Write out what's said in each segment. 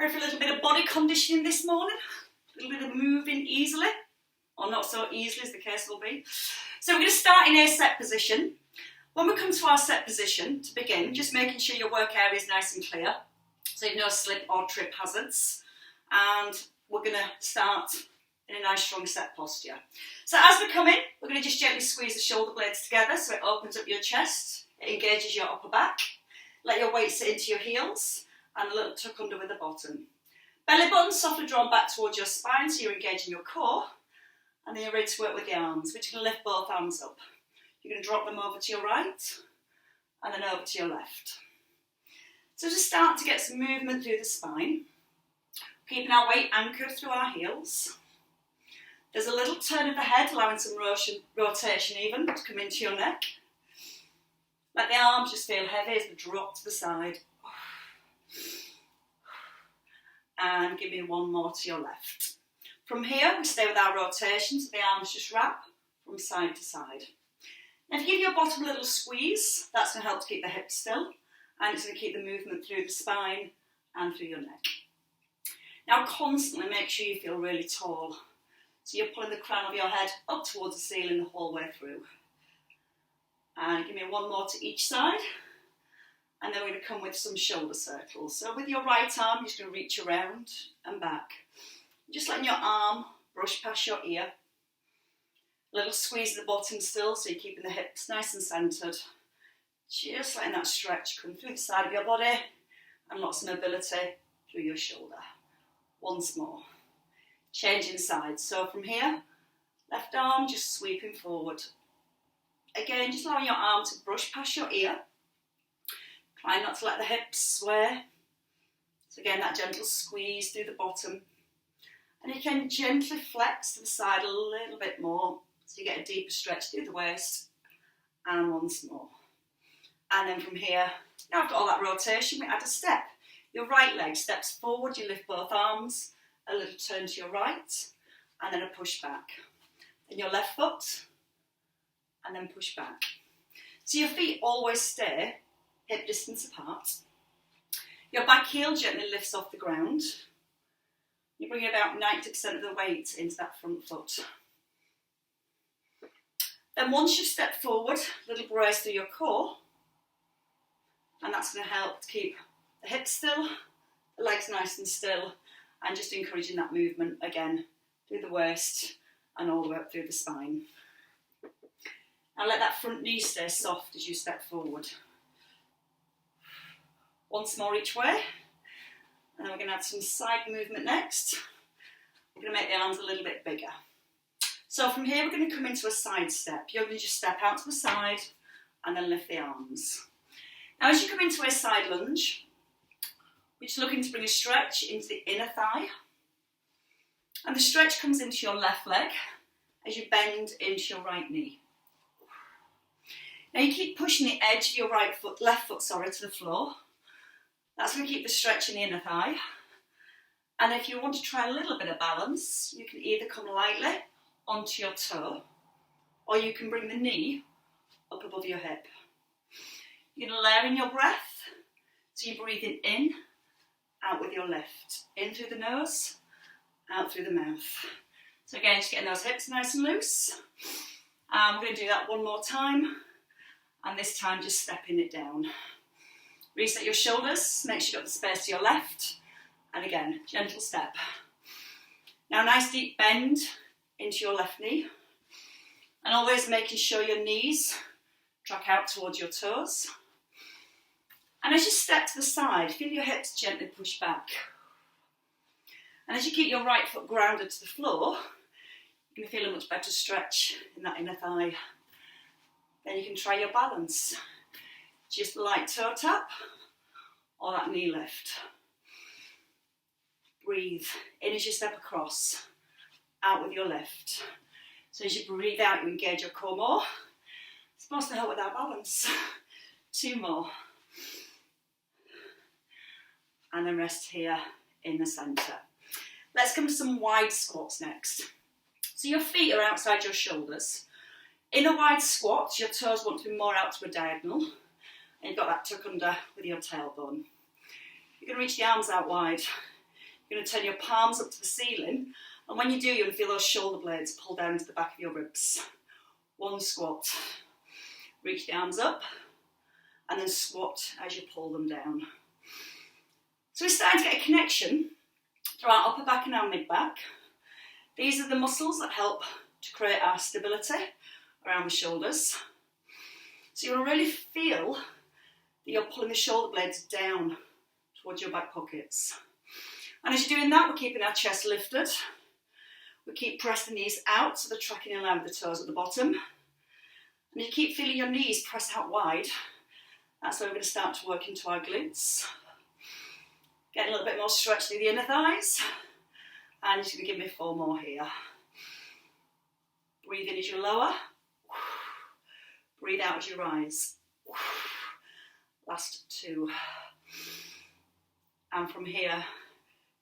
Ready for a little bit of body conditioning this morning? A little bit of moving easily, or not so easily as the case will be. So we're going to start in a set position. When we come to our set position, to begin, just making sure your work area is nice and clear, so you have no slip or trip hazards. And we're going to start in a nice strong set posture. So as we come in, we're going to just gently squeeze the shoulder blades together so it opens up your chest, it engages your upper back. Let your weight sit into your heels and a little tuck under with the bottom. Belly button softly drawn back towards your spine so you're engaging your core, and then you're ready to work with the arms, which you're going to lift both arms up. You're going to drop them over to your right and then over to your left. So just start to get some movement through the spine, keeping our weight anchored through our heels. There's a little turn of the head, allowing some rotation even to come into your neck. Let the arms just feel heavy as they drop to the side. And give me one more to your left. From here, we stay with our rotation, so the arms just wrap from side to side. Now, if you give your bottom a little squeeze, that's going to help to keep the hips still, and it's going to keep the movement through the spine and through your neck. Now, constantly make sure you feel really tall. So you're pulling the crown of your head up towards the ceiling the whole way through. And give me one more to each side. And then we're going to come with some shoulder circles. So with your right arm, you're just going to reach around and back. Just letting your arm brush past your ear. A little squeeze at the bottom still, so you're keeping the hips nice and centred. Just letting that stretch come through the side of your body and lots of mobility through your shoulder. Once more. Changing sides. So from here, left arm just sweeping forward. Again, just allowing your arm to brush past your ear. Try not to let the hips sway. So again, that gentle squeeze through the bottom. And you can gently flex to the side a little bit more so you get a deeper stretch through the waist. And once more. And then from here, now after all that rotation, we add a step. Your right leg steps forward, you lift both arms, a little turn to your right, and then a push back. Then your left foot, and then push back. So your feet always stay hip distance apart. Your back heel gently lifts off the ground. You bring about 90% of the weight into that front foot. Then once you've stepped forward, a little brace through your core, and that's going to help to keep the hips still, the legs nice and still, and just encouraging that movement again through the waist and all the way up through the spine. Now let that front knee stay soft as you step forward. Once more each way, and then we're going to add some side movement next. We're going to make the arms a little bit bigger. So from here we're going to come into a side step. You're going to just step out to the side and then lift the arms. Now as you come into a side lunge, we're just looking to bring a stretch into the inner thigh. And the stretch comes into your left leg as you bend into your right knee. Now you keep pushing the edge of your left foot to the floor. That's going to keep the stretch in the inner thigh. And if you want to try a little bit of balance, you can either come lightly onto your toe, or you can bring the knee up above your hip. You're going to layer in your breath, so you're breathing in, out with your lift. In through the nose, out through the mouth. So again, just getting those hips nice and loose. We're going to do that one more time, and this time just stepping it down. Reset your shoulders, make sure you've got the space to your left, and again, gentle step. Now nice deep bend into your left knee, and always making sure your knees track out towards your toes. And as you step to the side, feel your hips gently push back. And as you keep your right foot grounded to the floor, you're going to feel a much better stretch in that inner thigh. Then you can try your balance. Just light toe tap or that knee lift. Breathe in as you step across, out with your lift. So as you breathe out, you engage your core more. It's supposed to help with our balance. 2 more. And then rest here in the centre. Let's come to some wide squats next. So your feet are outside your shoulders. In a wide squat, your toes want to be more out to a diagonal, and you've got that tuck under with your tailbone. You can reach the arms out wide. You're going to turn your palms up to the ceiling, and when you do, you're going to feel those shoulder blades pull down into the back of your ribs. One squat. Reach the arms up, and then squat as you pull them down. So we're starting to get a connection through our upper back and our mid back. These are the muscles that help to create our stability around the shoulders. So you want to really feel that you're pulling the shoulder blades down towards your back pockets. And as you're doing that, we're keeping our chest lifted. We keep pressing the knees out so they're tracking in line with the toes at the bottom. And you keep feeling your knees press out wide. That's where we're going to start to work into our glutes. Getting a little bit more stretch through the inner thighs. And you're just going to give me 4 more here. Breathe in as you lower. Breathe out as you rise. Last 2. And from here,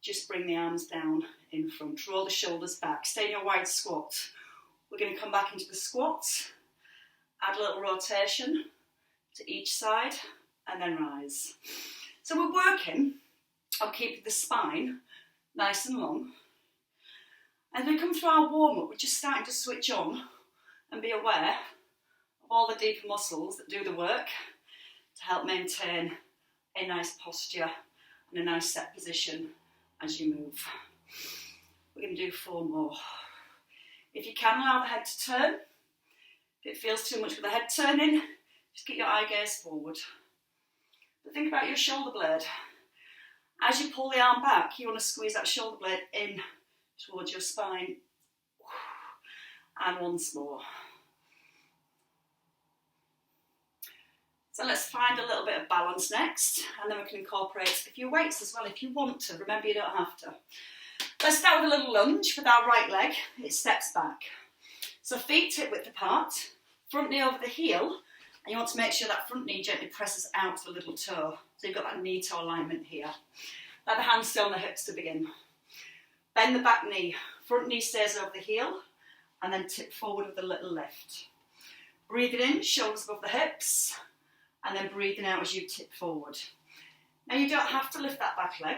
just bring the arms down in front. Draw the shoulders back. Stay in your wide squat. We're going to come back into the squat. Add a little rotation to each side and then rise. So we're working on keeping the spine nice and long. As we come through our warm-up, we're just starting to switch on and be aware of all the deeper muscles that do the work to help maintain a nice posture and a nice set position as you move. We're going to do 4 more. If you can, allow the head to turn. If it feels too much with the head turning, just keep your eye gaze forward. But think about your shoulder blade. As you pull the arm back, you want to squeeze that shoulder blade in towards your spine. And once more. So let's find a little bit of balance next, and then we can incorporate a few weights as well if you want to. Remember, you don't have to. Let's start with a little lunge with our right leg. It steps back. So feet hip width apart, front knee over the heel, and you want to make sure that front knee gently presses out to the little toe. So you've got that knee-toe alignment here. Let the hands stay on the hips to begin. Bend the back knee, front knee stays over the heel, and then tip forward with a little lift. Breathing in, shoulders above the hips, and then breathing out as you tip forward. Now you don't have to lift that back leg.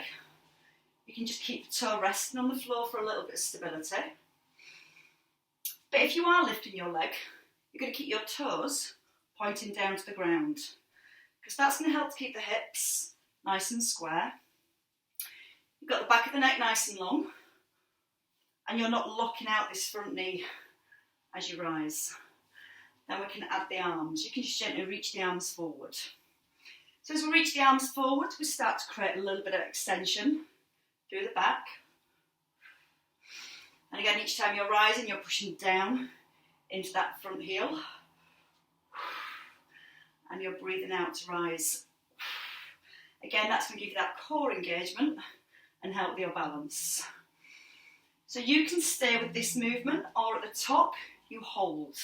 You can just keep the toe resting on the floor for a little bit of stability. But if you are lifting your leg, you're going to keep your toes pointing down to the ground, because that's going to help to keep the hips nice and square. You've got the back of the neck nice and long, and you're not locking out this front knee as you rise. Then we can add the arms. You can just gently reach the arms forward. So as we reach the arms forward, we start to create a little bit of extension through the back. And again, each time you're rising, you're pushing down into that front heel. And you're breathing out to rise. Again, that's going to give you that core engagement and help your balance. So you can stay with this movement, or at the top, you hold.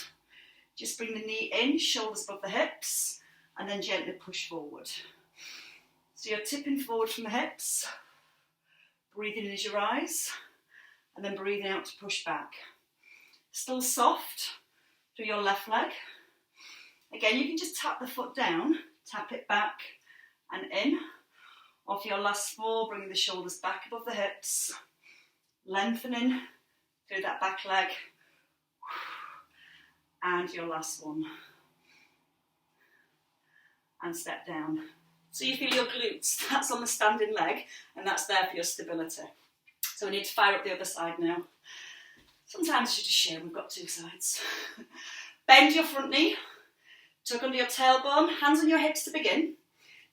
Just bring the knee in, shoulders above the hips, and then gently push forward. So you're tipping forward from the hips, breathing in as you rise, and then breathing out to push back. Still soft through your left leg. Again, you can just tap the foot down, tap it back and in. Or for your last 4, bringing the shoulders back above the hips, lengthening through that back leg. And your last one. And step down. So you feel your glutes, that's on the standing leg, and that's there for your stability. So we need to fire up the other side now. Sometimes it's just a shame we've got 2 sides. Bend your front knee, tuck under your tailbone, hands on your hips to begin.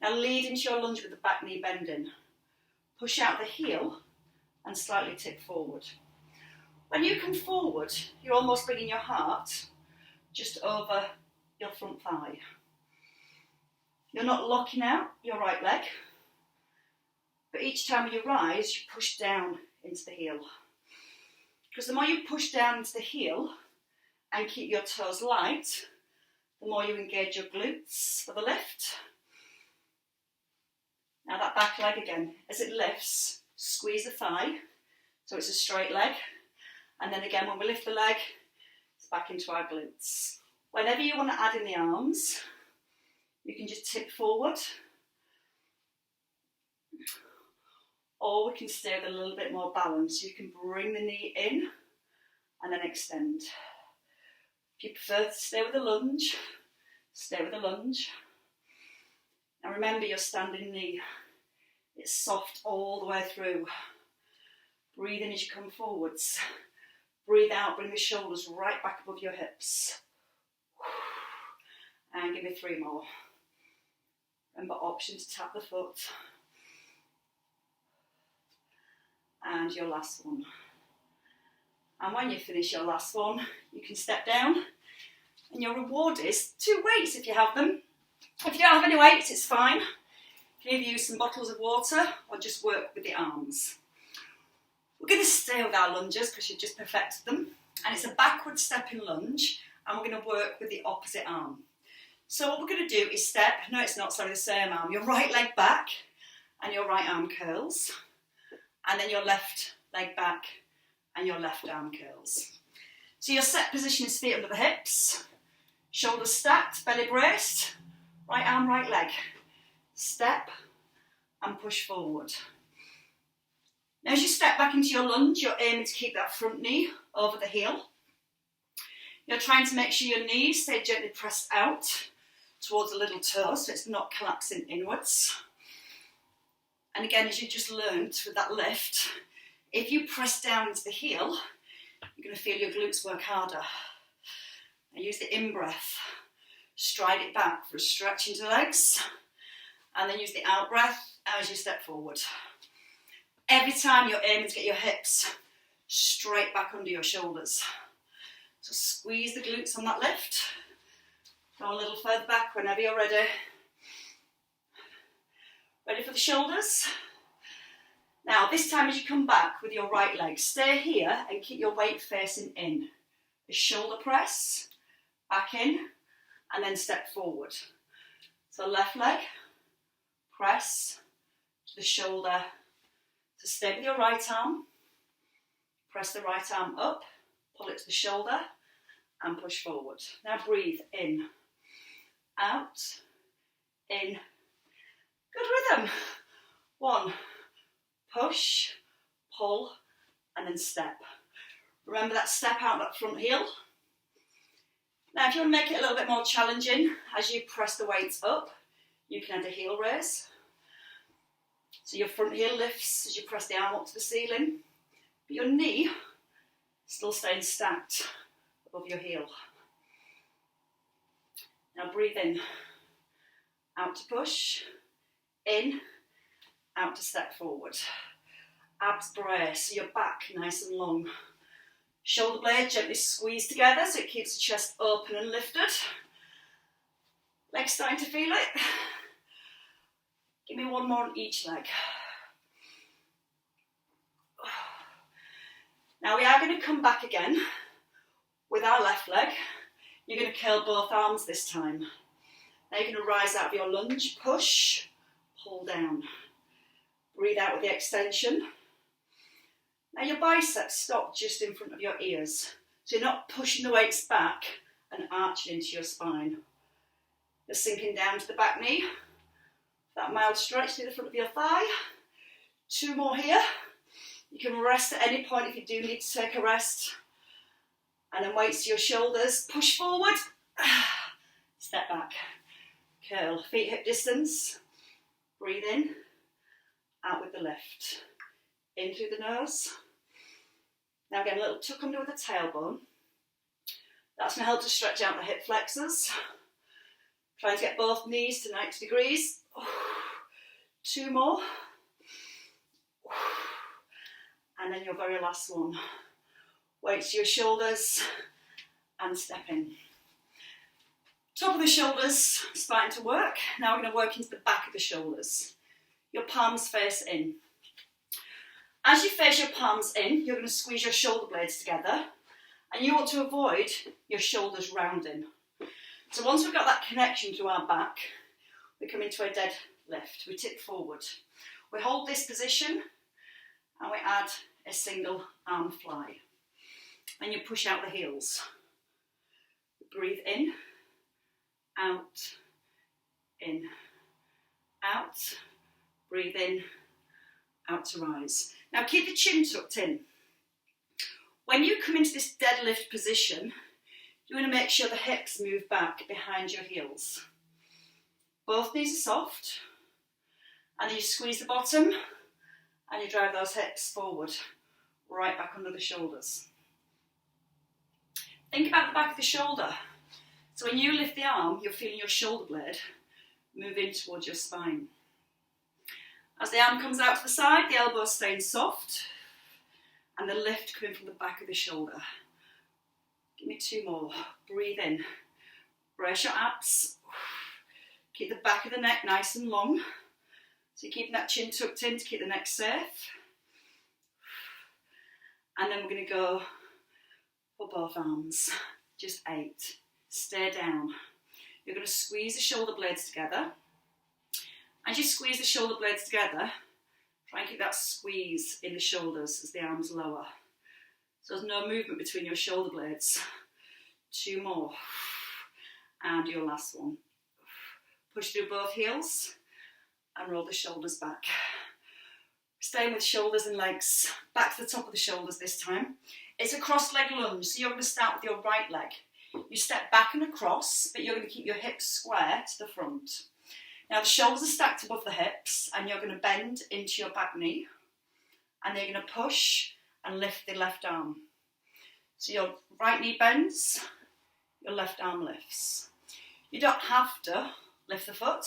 Now lead into your lunge with the back knee bending. Push out the heel and slightly tip forward. When you come forward, you're almost bringing your heart just over your front thigh. You're not locking out your right leg, but each time you rise, you push down into the heel. Because the more you push down into the heel and keep your toes light, the more you engage your glutes for the lift. Now that back leg again, as it lifts, squeeze the thigh, so it's a straight leg. And then again, when we lift the leg, it's back into our glutes. Whenever you want to add in the arms, you can just tip forward. or we can stay with a little bit more balance. You can bring the knee in and then extend. If you prefer to stay with a lunge, stay with a lunge. And remember your standing knee, it's soft all the way through. Breathe in as you come forwards. Breathe out, bring the shoulders right back above your hips. And give me 3 more. Remember, option to tap the foot. And your last one. And when you finish your last one, you can step down. And your reward is 2 weights if you have them. If you don't have any weights, it's fine. You can either use some bottles of water or just work with the arms. We're going to stay with our lunges because you've just perfected them. And it's a backward stepping lunge, and we're going to work with the opposite arm. So what we're going to do is step, no it's not, sorry, the same arm, your right leg back and your right arm curls, and then your left leg back and your left arm curls. So your set position is feet under the hips, shoulders stacked, belly braced, right arm, right leg. Step and push forward. Now as you step back into your lunge, you're aiming to keep that front knee over the heel. You're trying to make sure your knees stay gently pressed out towards the little toe, so it's not collapsing inwards. And again, as you just learned with that lift, if you press down into the heel, you're going to feel your glutes work harder. And use the in-breath, stride it back for a stretch into the legs, and then use the out-breath as you step forward. Every time you're aiming to get your hips straight back under your shoulders. So squeeze the glutes on that lift. Go a little further back whenever you're ready. Ready for the shoulders? Now this time as you come back with your right leg, stay here and keep your weight facing in. A shoulder press, back in, and then step forward. So left leg, press to the shoulder. So stay with your right arm, press the right arm up, pull it to the shoulder, and push forward. Now breathe in, out, in. Good rhythm. 1, push, pull, and then step. Remember that step out that front heel. Now if you want to make it a little bit more challenging, as you press the weights up, you can add a heel raise. So your front heel lifts as you press the arm up to the ceiling, but your knee still staying stacked above your heel. Now breathe in, out to push, in, out to step forward. Abs brace, so your back nice and long. Shoulder blade gently squeeze together so it keeps the chest open and lifted. Legs starting to feel it. Give me 1 more on each leg. Now we are going to come back again with our left leg. You're going to curl both arms this time. Now you're going to rise out of your lunge, push, pull down. Breathe out with the extension. Now your biceps stop just in front of your ears. So you're not pushing the weights back and arching into your spine. You're sinking down to the back knee. That mild stretch to the front of your thigh. 2 more here. You can rest at any point if you do need to take a rest. And then weights to your shoulders. Push forward. Step back. Curl. Feet hip distance. Breathe in. Out with the lift. In through the nose. Now again, a little tuck under with the tailbone. That's going to help to stretch out the hip flexors. Trying to get both knees to 90 degrees. 2 more. And then your very last one. Weights to your shoulders and step in. Top of the shoulders starting to work. Now we're going to work into the back of the shoulders. Your palms face in. As you face your palms in, you're going to squeeze your shoulder blades together, and you want to avoid your shoulders rounding. So once we've got that connection to our back, we come into a dead lift. We tip forward. We hold this position and we add a single arm fly. And you push out the heels. Breathe in, out, breathe in, out to rise. Now keep the chin tucked in. When you come into this deadlift position, you want to make sure the hips move back behind your heels. Both knees are soft, and then you squeeze the bottom and you drive those hips forward, right back under the shoulders. Think about the back of the shoulder. So when you lift the arm, you're feeling your shoulder blade move in towards your spine. As the arm comes out to the side, the elbows staying soft, and the lift coming from the back of the shoulder. Give me 2 more. Breathe in. Brace your abs. Keep the back of the neck nice and long. So you're keeping that chin tucked in to keep the neck safe. And then we're going to go for both arms. Just 8. Stay down. You're going to squeeze the shoulder blades together. As you squeeze the shoulder blades together, try and keep that squeeze in the shoulders as the arms lower. So there's no movement between your shoulder blades. 2 more. And your last one. Push through both heels and roll the shoulders back. Staying with shoulders and legs. Back to the top of the shoulders this time. It's a cross leg lunge, so you're going to start with your right leg. You step back and across, but you're going to keep your hips square to the front. Now the shoulders are stacked above the hips, and you're going to bend into your back knee, and then you're going to push and lift the left arm. So your right knee bends, your left arm lifts. You don't have to lift the foot,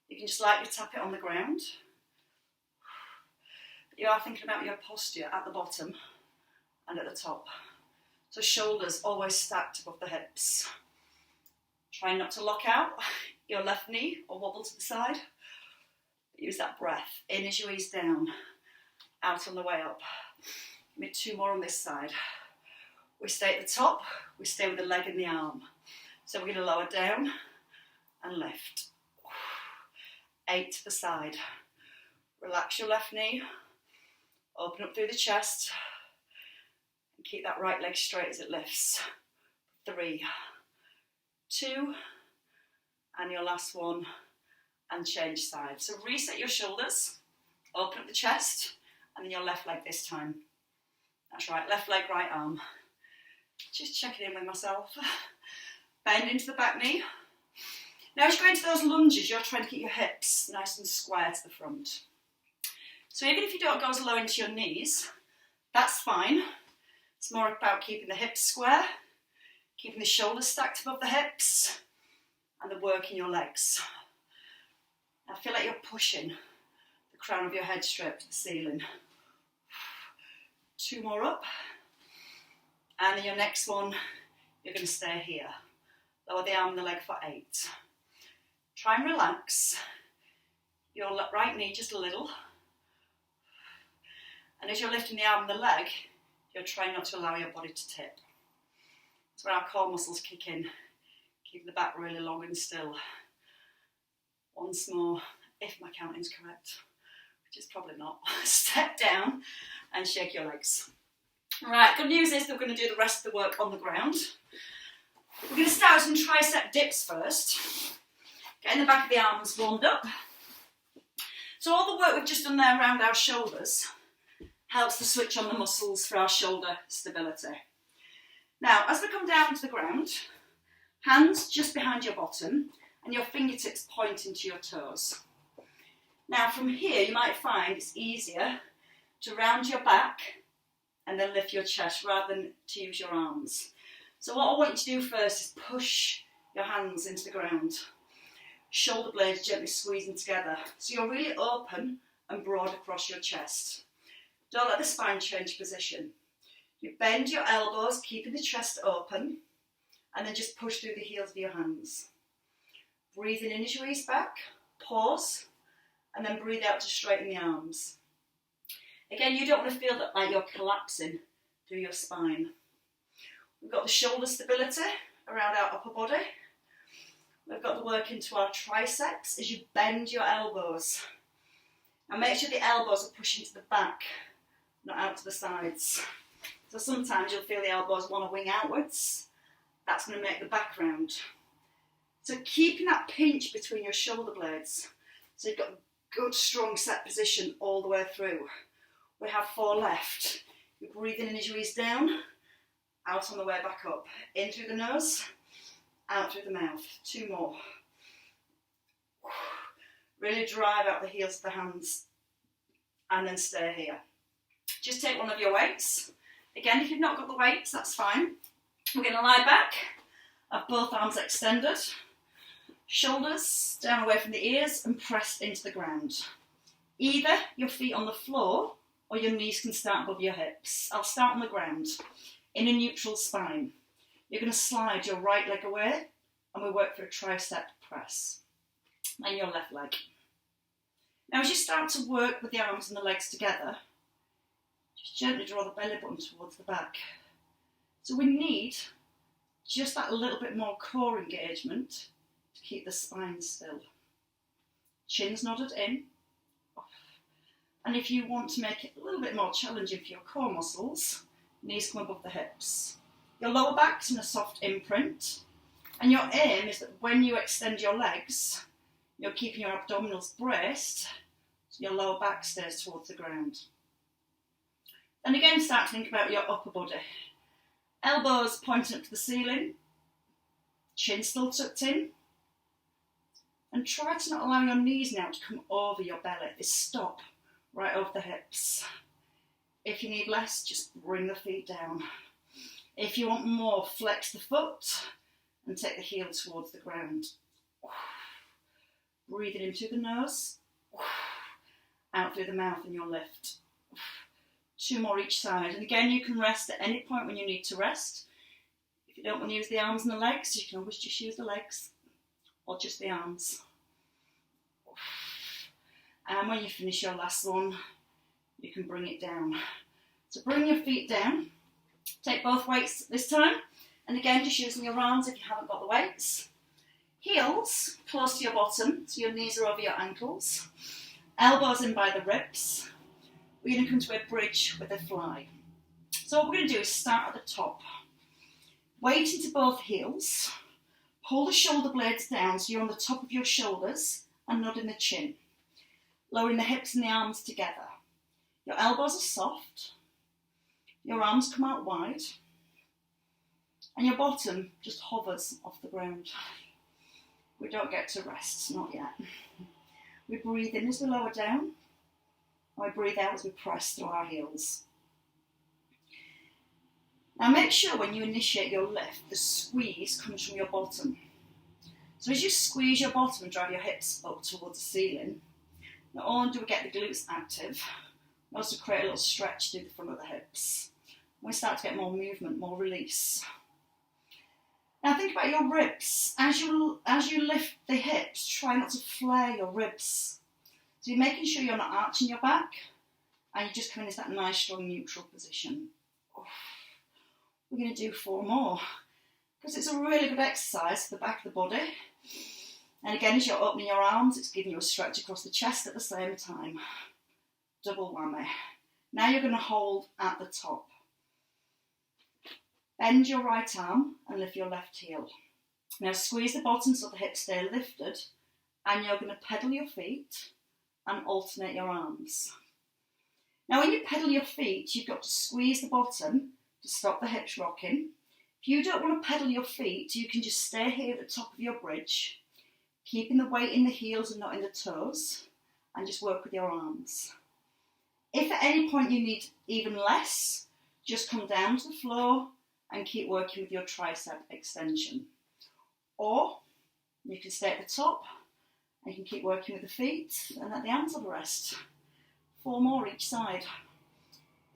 you can just lightly tap it on the ground. But you are thinking about your posture at the bottom and at the top. So shoulders always stacked above the hips. Try not to lock out your left knee or wobble to the side. Use that breath in as you ease down, out on the way up. Give me 2 more on this side. We stay at the top, we stay with the leg and the arm. So we're going to lower down and lift. 8 to the side. Relax your left knee, open up through the chest, and keep that right leg straight as it lifts. 3, 2, and your last one, and change sides. So reset your shoulders, open up the chest, and then your left leg this time. That's right, left leg, right arm. Just checking in with myself. Bend into the back knee. Now as you go into those lunges, you're trying to keep your hips nice and square to the front. So even if you don't go as low into your knees, that's fine. It's more about keeping the hips square, keeping the shoulders stacked above the hips, and the work in your legs. Now feel like you're pushing the crown of your head straight to the ceiling. 2 more up. And then your next one, you're going to stay here. Lower the arm and the leg for 8. Try and relax your right knee just a little. And as you're lifting the arm and the leg, you're trying not to allow your body to tip. That's where our core muscles kick in. Keep the back really long and still. Once more, if my counting's correct, which is probably not. Step down and shake your legs. Right, good news is that we're going to do the rest of the work on the ground. We're going to start with some tricep dips first. Getting the back of the arms warmed up. So all the work we've just done there around our shoulders helps to switch on the muscles for our shoulder stability. Now, as we come down to the ground, hands just behind your bottom and your fingertips pointing to your toes. Now from here you might find it's easier to round your back and then lift your chest rather than to use your arms. So what I want you to do first is push your hands into the ground. Shoulder blades gently squeezing together. So you're really open and broad across your chest. Don't let the spine change position. You bend your elbows, keeping the chest open, and then just push through the heels of your hands. Breathing in as you ease back, pause, and then breathe out to straighten the arms. Again, you don't want to feel that like you're collapsing through your spine. We've got the shoulder stability around our upper body. We've got the work into our triceps as you bend your elbows. And make sure the elbows are pushing to the back, not out to the sides. So sometimes you'll feel the elbows want to wing outwards. That's going to make the back round. So keeping that pinch between your shoulder blades. So you've got Good strong set position all the way through. We have 4 left. You're breathing in as you ease down, out on the way back up. In through the nose, out through the mouth. 2 more. Really drive out the heels of the hands and then stay here. Just take one of your weights. Again, if you've not got the weights, that's fine. We're going to lie back, have both arms extended, shoulders down away from the ears and pressed into the ground. Either your feet on the floor or your knees can start above your hips. I'll start on the ground in a neutral spine. You're going to slide your right leg away and we work for a tricep press. And your left leg. Now as you start to work with the arms and the legs together, just gently draw the belly button towards the back. So we need just that little bit more core engagement to keep the spine still. Chin's nodded in. And if you want to make it a little bit more challenging for your core muscles, knees come above the hips. Your lower back's in a soft imprint. And your aim is that when you extend your legs, you're keeping your abdominals braced, so your lower back stays towards the ground. Then again, start to think about your upper body. Elbows pointing up to the ceiling, chin still tucked in, and try to not allow your knees now to come over your belly. They stop right over the hips. If you need less, just bring the feet down. If you want more, flex the foot and take the heel towards the ground. Breathing in through the nose, out through the mouth and you'll lift. 2 more each side. And again, you can rest at any point when you need to rest. If you don't want to use the arms and the legs, you can always just use the legs or just the arms. And when you finish your last one, you can bring it down. So bring your feet down. Take both weights this time. And again, just using your arms if you haven't got the weights. Heels close to your bottom, so your knees are over your ankles. Elbows in by the ribs. We're going to come to a bridge with a fly. So what we're going to do is start at the top. Weight into both heels. Pull the shoulder blades down so you're on the top of your shoulders and nodding the chin. Lowering the hips and the arms together. Your elbows are soft. Your arms come out wide. And your bottom just hovers off the ground. We don't get to rest, not yet. We breathe in as we lower down, and we breathe out as we press through our heels. Now make sure when you initiate your lift, the squeeze comes from your bottom. So as you squeeze your bottom and drive your hips up towards the ceiling, not only do we get the glutes active, we also create a little stretch through the front of the hips. We start to get more movement, more release. Now think about your ribs. As you lift the hips, try not to flare your ribs. So you're making sure you're not arching your back and you're just coming into that nice strong neutral position. We're going to do 4 more because it's a really good exercise for the back of the body. And again, as you're opening your arms, it's giving you a stretch across the chest at the same time. Double whammy. Now you're going to hold at the top. Bend your right arm and lift your left heel. Now squeeze the bottom so the hips stay lifted and you're going to pedal your feet and alternate your arms. Now when you pedal your feet, you've got to squeeze the bottom to stop the hips rocking. If you don't want to pedal your feet, you can just stay here at the top of your bridge, keeping the weight in the heels and not in the toes, and just work with your arms. If at any point you need even less, just come down to the floor and keep working with your tricep extension. Or you can stay at the top and you can keep working with the feet and let the arms have a rest. 4 more each side.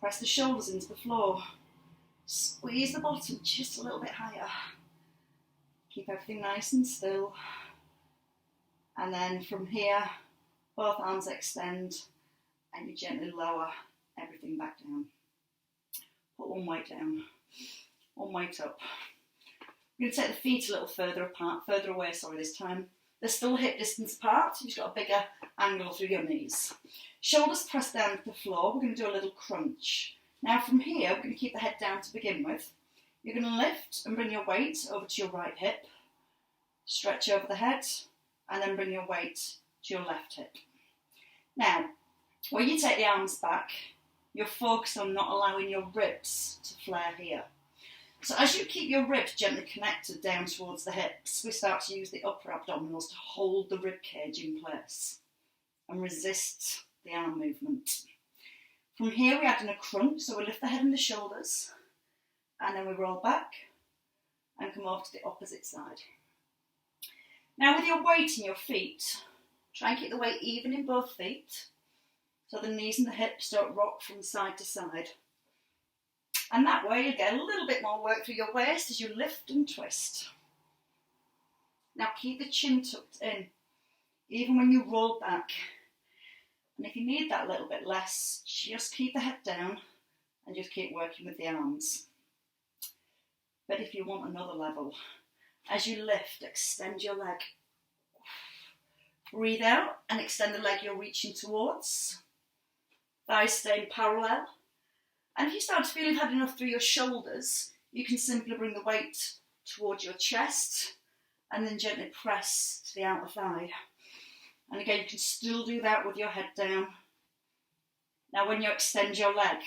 Press the shoulders into the floor. Squeeze the bottom just a little bit higher. Keep everything nice and still. And then from here, both arms extend and you gently lower everything back down. Put one weight down. One weight up. We're going to take the feet a little further away this time. They're still hip distance apart, so you've got a bigger angle through your knees. Shoulders pressed down to the floor, we're going to do a little crunch. Now from here, we're going to keep the head down to begin with. You're going to lift and bring your weight over to your right hip. Stretch over the head, and then bring your weight to your left hip. Now, when you take the arms back, you're focused on not allowing your ribs to flare here. So as you keep your ribs gently connected down towards the hips, we start to use the upper abdominals to hold the rib cage in place and resist the arm movement. From here we add in a crunch, so we lift the head and the shoulders, and then we roll back and come over to the opposite side. Now with your weight in your feet, try and keep the weight even in both feet, so the knees and the hips don't rock from side to side. And that way you get a little bit more work through your waist as you lift and twist. Now keep the chin tucked in, even when you roll back. And if you need that little bit less, just keep the head down and just keep working with the arms. But if you want another level, as you lift, extend your leg. Breathe out and extend the leg you're reaching towards. Thighs staying parallel. And if you start to feel you've had enough through your shoulders, you can simply bring the weight towards your chest and then gently press to the outer thigh. And again, you can still do that with your head down. Now when you extend your leg,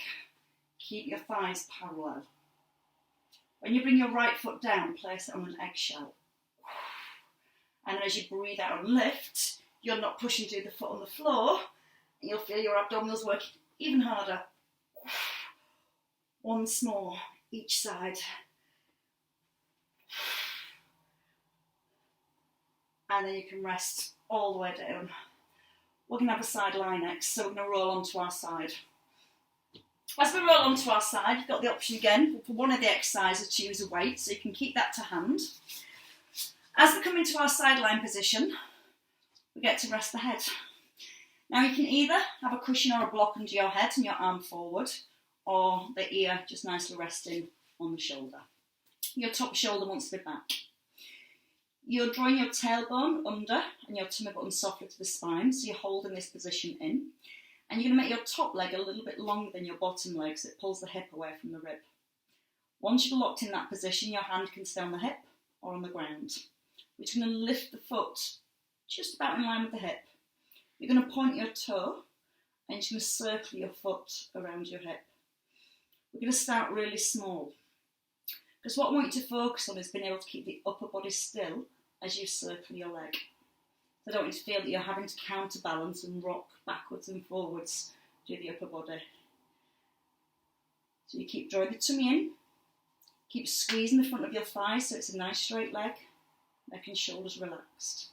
keep your thighs parallel. When you bring your right foot down, place it on an eggshell. And as you breathe out and lift, you're not pushing through the foot on the floor, and you'll feel your abdominals working even harder. Once more, each side. And then you can rest all the way down. We're going to have a side lie next, so we're going to roll onto our side. As we roll onto our side, you've got the option again for one of the exercises to use a weight, so you can keep that to hand. As we come into our side lying position, we get to rest the head. Now you can either have a cushion or a block under your head and your arm forward, or the ear just nicely resting on the shoulder. Your top shoulder wants to be back. You're drawing your tailbone under and your tummy button softly to the spine, so you're holding this position in. And you're going to make your top leg a little bit longer than your bottom leg, so it pulls the hip away from the rib. Once you're locked in that position, your hand can stay on the hip or on the ground. We're just going to lift the foot just about in line with the hip. You're going to point your toe and you're going to circle your foot around your hip. We're going to start really small, because what I want you to focus on is being able to keep the upper body still as you circle your leg. So I don't want you to feel that you're having to counterbalance and rock backwards and forwards through the upper body. So you keep drawing the tummy in, keep squeezing the front of your thighs so it's a nice straight leg, neck and shoulders relaxed.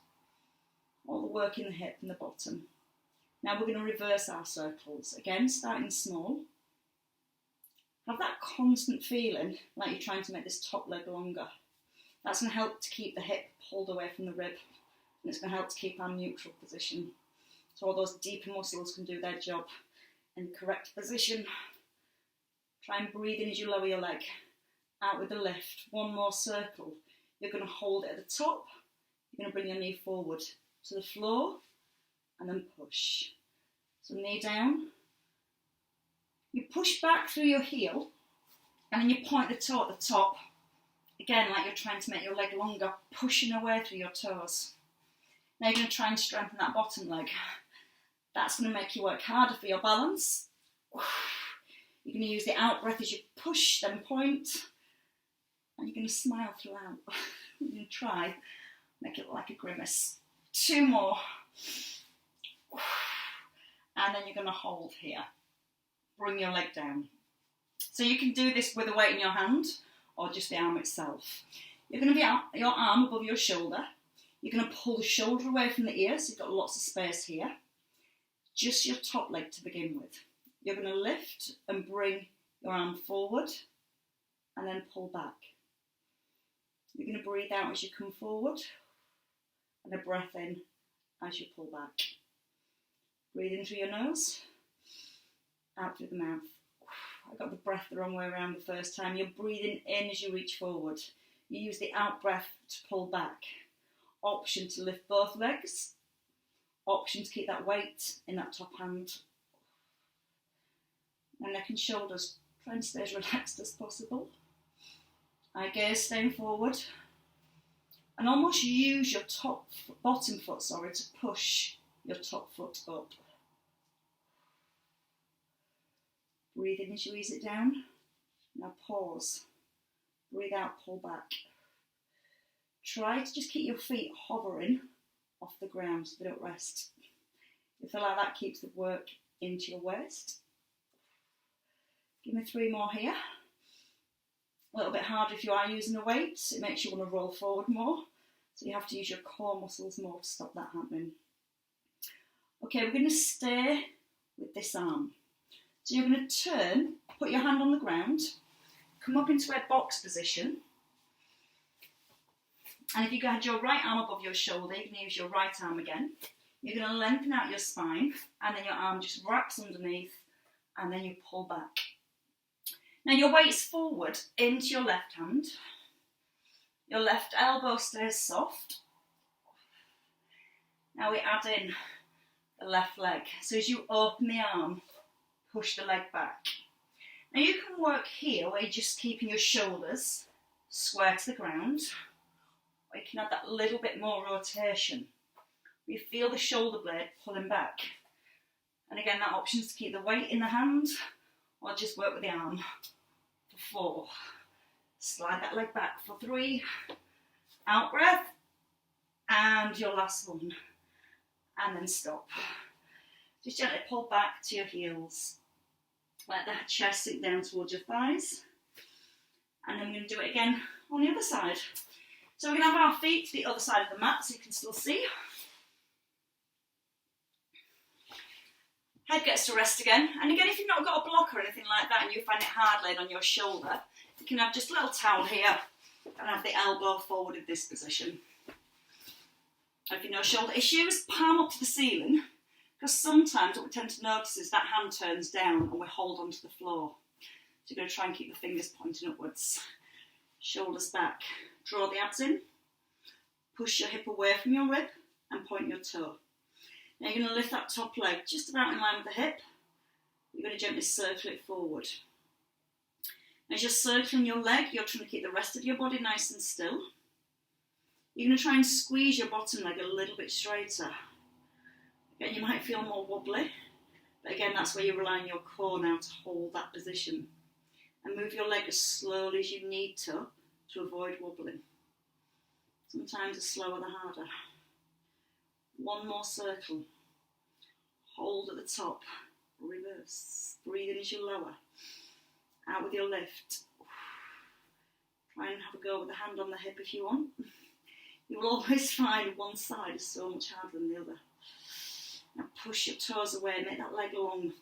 All the work in the hip and the bottom. Now we're going to reverse our circles. Again, starting small. Have that constant feeling like you're trying to make this top leg longer. That's going to help to keep the hip pulled away from the rib, and it's going to help to keep our neutral position. So all those deeper muscles can do their job in the correct position. Try and breathe in as you lower your leg. Out with the lift. One more circle. You're going to hold it at the top. You're going to bring your knee forward to the floor and then push. So knee down. You push back through your heel and then you point the toe at the top. Again, like you're trying to make your leg longer, pushing away through your toes. Now you're going to try and strengthen that bottom leg. That's going to make you work harder for your balance. You're going to use the out breath as you push, then point. And you're going to smile throughout. You're going to try, make it look like a grimace. 2 more. And then you're going to hold here. Bring your leg down. So you can do this with a weight in your hand or just the arm itself. You're going to be your arm above your shoulder. You're going to pull the shoulder away from the ear, so you've got lots of space here. Just your top leg to begin with. You're going to lift and bring your arm forward and then pull back. You're going to breathe out as you come forward and a breath in as you pull back. Breathe in through your nose, out through the mouth. I got the breath the wrong way around the first time. You're breathing in as you reach forward. You use the out breath to pull back. Option to lift both legs. Option to keep that weight in that top hand. And neck and shoulders. Try and stay as relaxed as possible. Eye gaze staying forward. And almost use your bottom foot to push your top foot up. Breathe in as you ease it down. Now pause. Breathe out, pull back. Try to just keep your feet hovering off the ground so they don't rest. You feel like that keeps the work into your waist. Give me 3 more here. A little bit harder if you are using the weights. It makes you want to roll forward more. So you have to use your core muscles more to stop that happening. Okay, we're going to stay with this arm. So you're going to turn, put your hand on the ground, come up into a box position. And if you had your right arm above your shoulder, you can use your right arm again. You're going to lengthen out your spine, and then your arm just wraps underneath, and then you pull back. Now your weight's forward into your left hand. Your left elbow stays soft. Now we add in the left leg. So as you open the arm, push the leg back. Now you can work here where you're just keeping your shoulders square to the ground, or you can add that little bit more rotation. You feel the shoulder blade pulling back. And again, that option is to keep the weight in the hand or just work with the arm. For 4. Slide that leg back for 3. Out breath. And your last one. And then stop. Just gently pull back to your heels. Let that chest sink down towards your thighs. And then we're going to do it again on the other side. So we're going to have our feet to the other side of the mat so you can still see. Head gets to rest again. And again, if you've not got a block or anything like that and you find it hard laying on your shoulder, you can have just a little towel here and have the elbow forward in this position. If you know shoulder issues, palm up to the ceiling, because sometimes what we tend to notice is that hand turns down and we hold onto the floor. So you're going to try and keep the fingers pointing upwards. Shoulders back. Draw the abs in. Push your hip away from your rib and point your toe. Now you're going to lift that top leg just about in line with the hip. You're going to gently circle it forward. As you're circling your leg, you're trying to keep the rest of your body nice and still. You're going to try and squeeze your bottom leg a little bit straighter. Again, you might feel more wobbly, but again, that's where you rely on your core now to hold that position. And move your leg as slowly as you need to avoid wobbling. Sometimes the slower the harder. 1 more circle. Hold at the top. Reverse. Breathe in as you lower. Out with your lift. Try and have a go with the hand on the hip if you want. You will always find one side is so much harder than the other. Now push your toes away, make that leg long.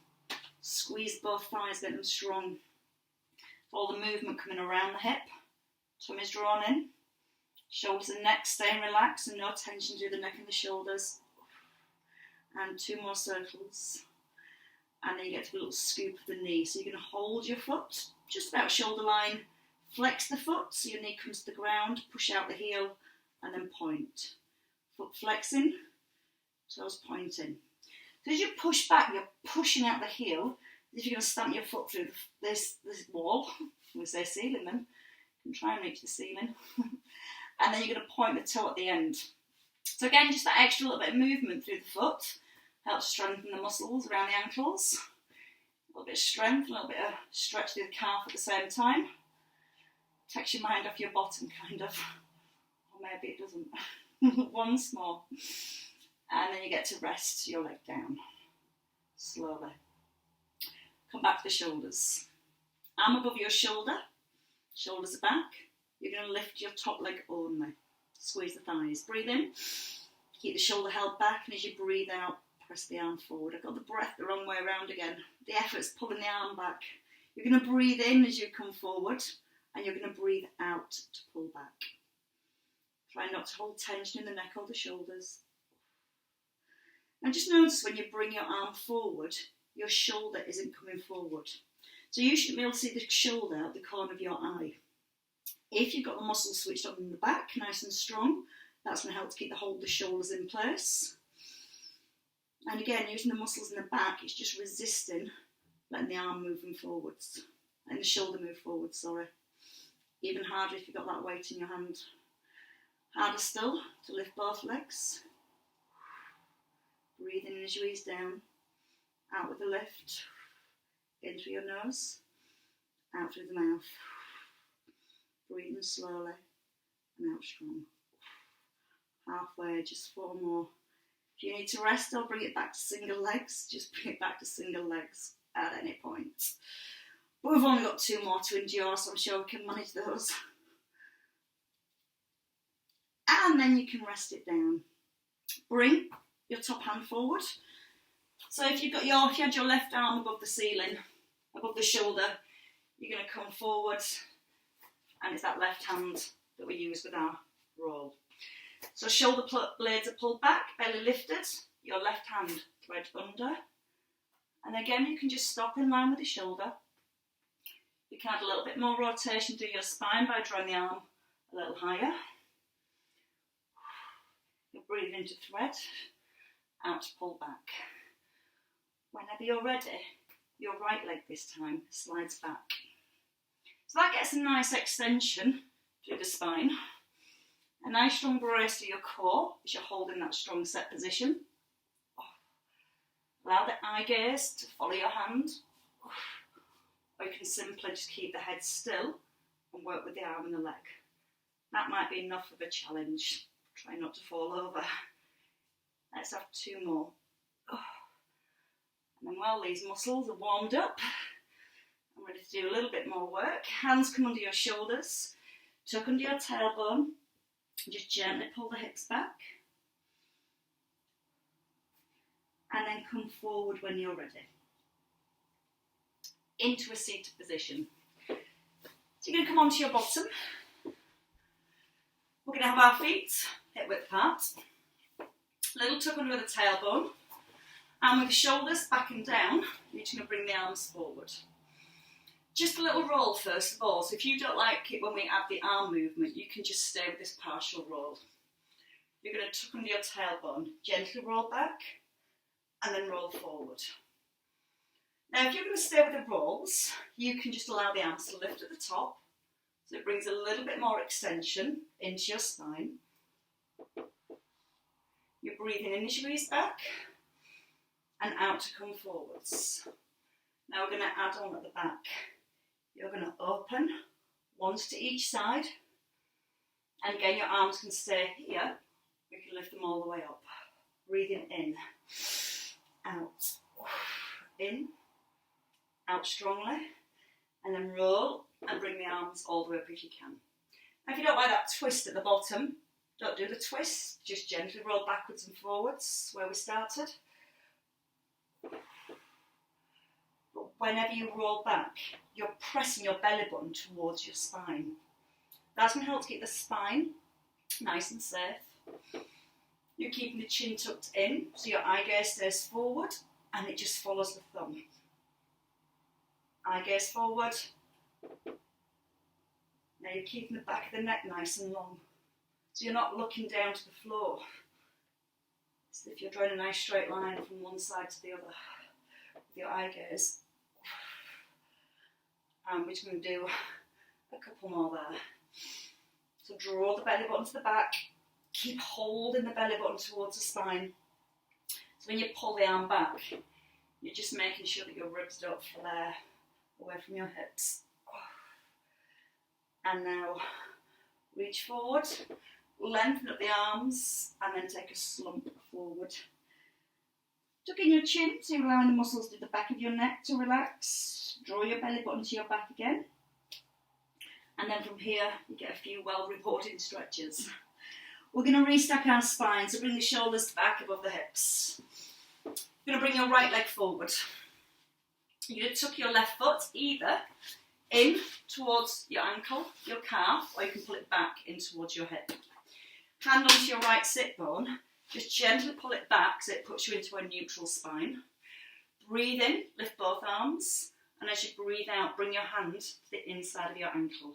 Squeeze both thighs, get them strong. All the movement coming around the hip. Tummy's drawn in. Shoulders and neck staying relaxed and no tension through the neck and the shoulders. And 2 more circles. And then you get to a little scoop of the knee. So you're going to hold your foot just about shoulder line. Flex the foot so your knee comes to the ground. Push out the heel and then point. Foot flexing, toes pointing. So as you push back, you're pushing out the heel as if you're going to stamp your foot through this wall. We say ceiling then. You can try and reach the ceiling. And then you're going to point the toe at the end. So again, just that extra little bit of movement through the foot helps strengthen the muscles around the ankles. A little bit of strength, a little bit of stretch through the calf at the same time. Takes your mind off your bottom, kind of. Or maybe it doesn't. Once more. And then you get to rest your leg down. Slowly. Come back to the shoulders. Arm above your shoulder. Shoulders are back. You're going to lift your top leg only. Squeeze the thighs. Breathe in. Keep the shoulder held back, and as you breathe out, press the arm forward. I got the breath the wrong way around again. The effort's pulling the arm back. You're going to breathe in as you come forward, and you're going to breathe out to pull back. Try not to hold tension in the neck or the shoulders. And just notice when you bring your arm forward, your shoulder isn't coming forward. So you shouldn't be able to see the shoulder out the corner of your eye. If you've got the muscles switched on in the back, nice and strong, that's going to help to keep the shoulders in place. And again, using the muscles in the back, it's just resisting letting the arm moving forwards. And the shoulder move forwards, sorry. Even harder if you've got that weight in your hand. Harder still to lift both legs. Breathe in as you ease down. Out with the lift. In through your nose, out through the mouth. Breathing slowly and out strong. Halfway, just 4 more. If you need to rest or bring it back to single legs, just bring it back to single legs at any point. But we've only got 2 more to endure, so I'm sure we can manage those. And then you can rest it down. Bring your top hand forward. So if you had your left arm above the ceiling, above the shoulder, you're going to come forward, and it's that left hand that we use with our roll. So shoulder blades are pulled back, belly lifted, your left hand thread under. And again, you can just stop in line with the shoulder. You can add a little bit more rotation to your spine by drawing the arm a little higher. You're breathing into thread, out to pull back. Whenever you're ready, your right leg this time slides back. So that gets a nice extension through the spine. A nice strong brace to your core as you're holding that strong set position. Allow the eye gaze to follow your hand. Or you can simply just keep the head still and work with the arm and the leg. That might be enough of a challenge. Try not to fall over. Let's have 2 more. And then while these muscles are warmed up, I'm ready to do a little bit more work. Hands come under your shoulders, tuck under your tailbone, and just gently pull the hips back. And then come forward when you're ready. Into a seated position. So you're going to come onto your bottom. We're going to have our feet hip width apart. Little tuck under the tailbone. And with the shoulders back and down, you're just going to bring the arms forward. Just a little roll first of all. So if you don't like it when we add the arm movement, you can just stay with this partial roll. You're going to tuck under your tailbone, gently roll back, and then roll forward. Now if you're going to stay with the rolls, you can just allow the arms to lift at the top, so it brings a little bit more extension into your spine. You're breathing in as you ease back, and out to come forwards. Now we're going to add on at the back. You're going to open, once to each side, and again your arms can stay here. We can lift them all the way up. Breathing in, out, in, out strongly, and then roll and bring the arms all the way up if you can. Now if you don't like that twist at the bottom, don't do the twist, just gently roll backwards and forwards where we started. But whenever you roll back, you're pressing your belly button towards your spine. That's going to help to keep the spine nice and safe. You're keeping the chin tucked in, so your eye gaze stays forward, and it just follows the thumb. Eye gaze forward. Now you're keeping the back of the neck nice and long, so you're not looking down to the floor. So if you're drawing a nice straight line from one side to the other with your eye gaze. And we're just going to do a couple more there. So draw the belly button to the back, keep holding the belly button towards the spine. So when you pull the arm back, you're just making sure that your ribs don't flare away from your hips. And now reach forward, lengthen up the arms, and then take a slump forward. Tuck in your chin, so you're allowing the muscles to the back of your neck to relax. Draw your belly button to your back again. And then from here, you get a few well-rewarding stretches. We're going to restack our spine, so bring the shoulders back above the hips. You're going to bring your right leg forward. You're going to tuck your left foot either in towards your ankle, your calf, or you can pull it back in towards your hip. Hand onto your right sit bone. Just gently pull it back so it puts you into a neutral spine. Breathe in, lift both arms, and as you breathe out, bring your hand to the inside of your ankle.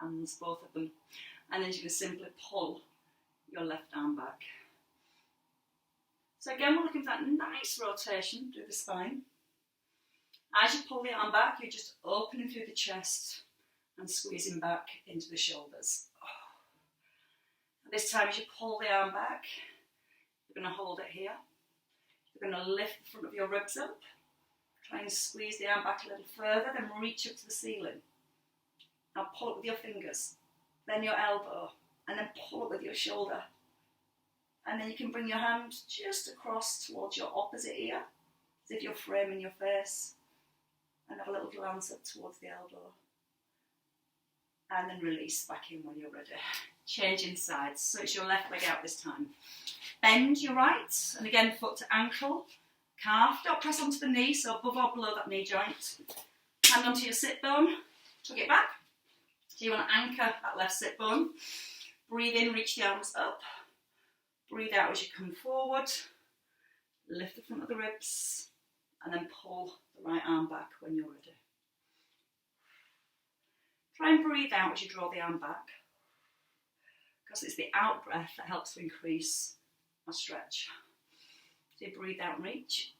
Hands, both of them. And then you can simply pull your left arm back. So again, we're looking for that nice rotation through the spine. As you pull the arm back, you're just opening through the chest and squeezing back into the shoulders. This time as you pull the arm back, you're going to hold it here. You're going to lift the front of your ribs up. Try and squeeze the arm back a little further, then reach up to the ceiling. Now pull up with your fingers, then your elbow, and then pull up with your shoulder. And then you can bring your hand just across towards your opposite ear, as if you're framing your face, and have a little glance up towards the elbow. And then release back in when you're ready. Changing sides, so it's your left leg out this time. Bend your right, and again foot to ankle, calf. Don't press onto the knee, so above or below that knee joint. Hand onto your sit bone, tuck it back. So you want to anchor that left sit bone. Breathe in, reach the arms up. Breathe out as you come forward. Lift the front of the ribs, and then pull the right arm back when you're ready. Try and breathe out as you draw the arm back, because it's the out breath that helps to increase our stretch. So you breathe out and reach,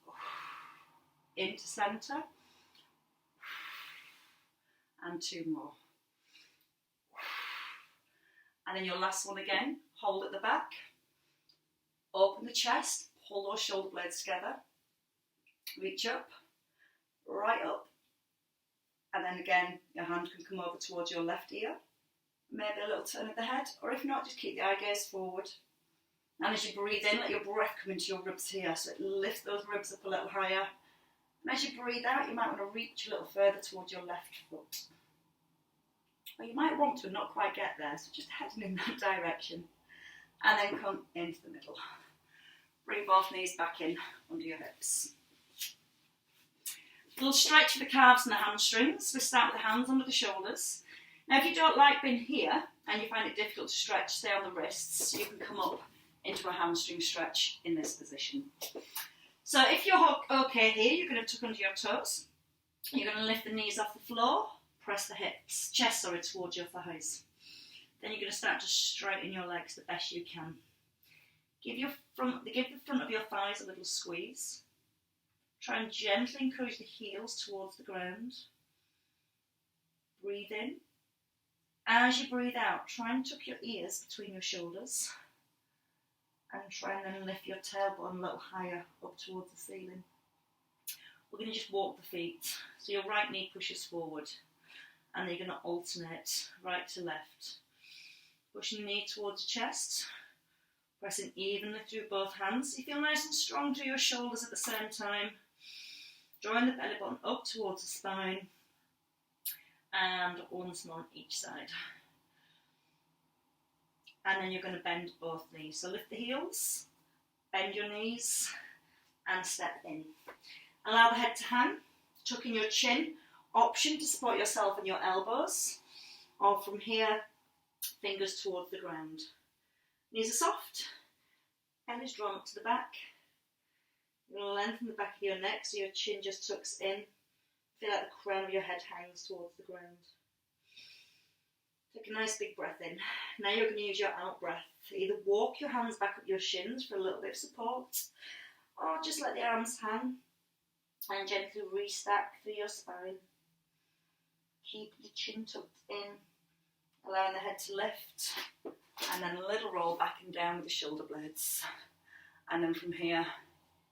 into centre, and 2 more. And then your last one again, hold at the back, open the chest, pull those shoulder blades together, reach up, right up, and then again your hand can come over towards your left ear, maybe a little turn of the head, or if not, just keep the eye gaze forward. And as you breathe in, let your breath come into your ribs here, so it lifts those ribs up a little higher. And as you breathe out, you might want to reach a little further towards your left foot. Or you might want to and not quite get there, so just heading in that direction. And then come into the middle. Bring both knees back in under your hips. A little stretch for the calves and the hamstrings. We start with the hands under the shoulders. Now if you don't like being here and you find it difficult to stretch, stay on the wrists. You can come up into a hamstring stretch in this position. So if you're okay here, you're going to tuck under your toes. You're going to lift the knees off the floor, press the chest towards your thighs. Then you're going to start to straighten your legs the best you can. Give the front of your thighs a little squeeze. Try and gently encourage the heels towards the ground. Breathe in. As you breathe out, try and tuck your ears between your shoulders. And try and then lift your tailbone a little higher up towards the ceiling. We're going to just walk the feet. So your right knee pushes forward. And then you're going to alternate right to left. Pushing the knee towards the chest. Pressing evenly through both hands. You feel nice and strong through your shoulders at the same time. Drawing the belly button up towards the spine. And once more on each side. And then you're going to bend both knees. So lift the heels, bend your knees, and step in. Allow the head to hang, tucking your chin. Option to support yourself and your elbows. Or from here, fingers towards the ground. Knees are soft, belly's drawn up to the back. You're going to lengthen the back of your neck so your chin just tucks in. Feel like the crown of your head hangs towards the ground. Take a nice big breath in. Now you're going to use your out breath. Either walk your hands back up your shins for a little bit of support, or just let the arms hang and gently restack through your spine. Keep the chin tucked in, allowing the head to lift, and then a little roll back and down with the shoulder blades. And then from here,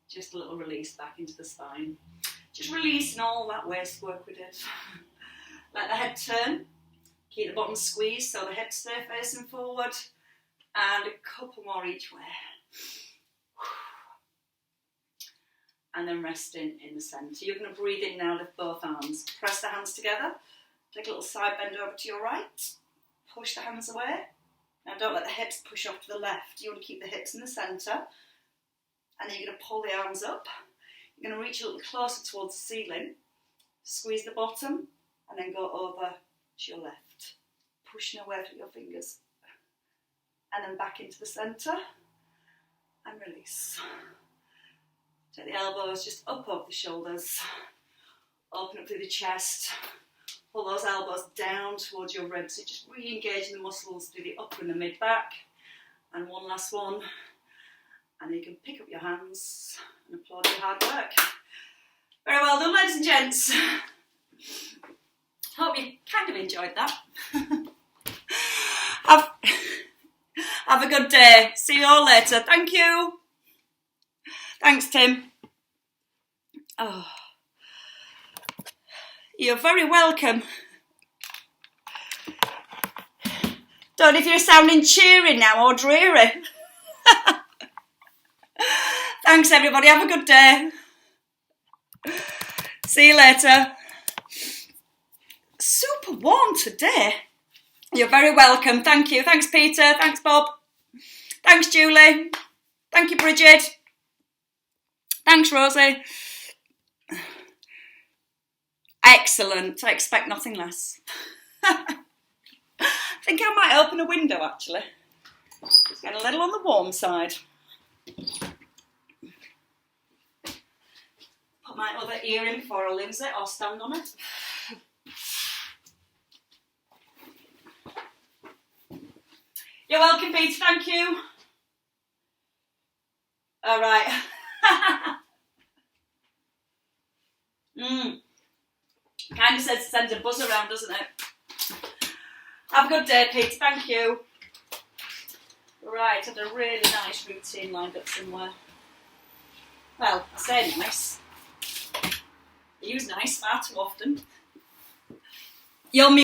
just a little release back into the spine. Just releasing all that waist work we did. Let the head turn. Keep the bottom squeezed so the hips stay facing forward. And a couple more each way. And then resting in the centre. You're going to breathe in now, lift both arms. Press the hands together. Take a little side bend over to your right. Push the hands away. Now don't let the hips push off to the left. You want to keep the hips in the centre. And then you're going to pull the arms up. You're going to reach a little closer towards the ceiling. Squeeze the bottom. And then go over to your left. Pushing away through your fingers. And then back into the centre. And release. Take the elbows just up over the shoulders. Open up through the chest. Pull those elbows down towards your ribs. So just re-engaging the muscles through the upper and the mid-back. And one last one. And then you can pick up your hands and applaud your hard work. Very well done, ladies and gents. Hope you kind of enjoyed that. Have a good day. See you all later. Thank you. Thanks, Tim. Oh. You're very welcome. Don't know if you're sounding cheery now or dreary. Thanks everybody, have a good day. See you later. Super warm today. You're very welcome, thank you. Thanks Peter, thanks Bob. Thanks Julie. Thank you Bridget. Thanks Rosie. Excellent, I expect nothing less. I think I might open a window actually. It's getting a little on the warm side. Put my other ear in before I lose it or stand on it. You're welcome Peter, thank you. Alright. Kind of says to send a buzz around, doesn't it? Have a good day, Peter. Thank you. Right, I had a really nice routine lined up somewhere. Well, I say nice. I use nice far too often. You're